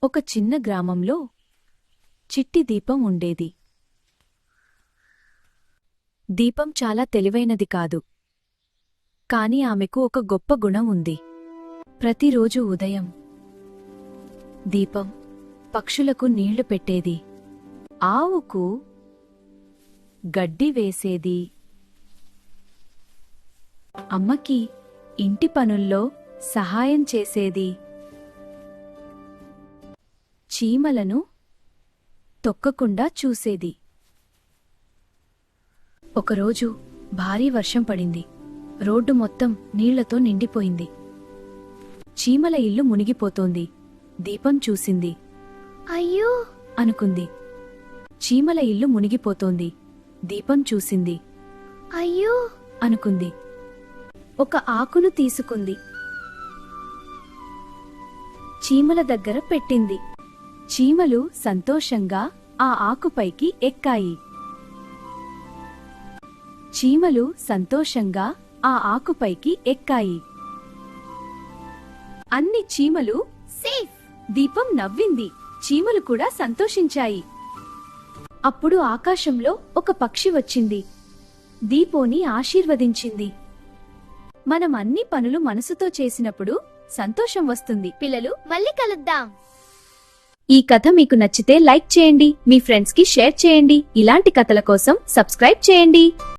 ఒక చిన్న గ్రామంలో చిట్టి దీపం ఉండేది. దీపం చాలా తెలివైనది కాదు, కాని ఆమెకు ఒక గొప్ప గుణం ఉంది. ప్రతిరోజు ఉదయం దీపం పక్షులకు నీళ్లు పెట్టేది, ఆవుకు గడ్డి వేసేది, అమ్మకి ఇంటి పనుల్లో సహాయం చేసేది, చీమలను తొక్కకుండా చూసేది. ఒకరోజు భారీ వర్షం పడింది. రోడ్డు మొత్తం నీళ్లతో నిండిపోయింది. చీమల ఇల్లు మునిగిపోతోంది. దీపం చూసింది. అయ్యో అనుకుంది. చీమల ఇల్లు మునిగిపోతోంది. దీపం చూసింది. అయ్యో అనుకుంది. ఒక ఆకును తీసుకుంది. చీమల దగ్గర పెట్టింది. చీమలు సంతోషంగా ఆ ఆకుపైకి ఎక్కాయి. చీమలు సంతోషంగా ఆ ఆకుపైకి ఎక్కాయి. అన్ని చీమలు సేఫ్. దీపం నవ్వింది. చీమలు కూడా సంతోషించాయి. అప్పుడు ఆకాశంలో ఒక పక్షి వచ్చింది. దీపోని ఆశీర్వదించింది. మనం అన్ని పనులు మనసుతో చేసినప్పుడు సంతోషం వస్తుంది. పిల్లలు మళ్ళీ కలుద్దాం. ఈ కథ మీకు నచ్చితే లైక్ చేయండి, మీ ఫ్రెండ్స్ కి షేర్ చేయండి. ఇలాంటి కథల కోసం సబ్స్క్రైబ్ చేయండి.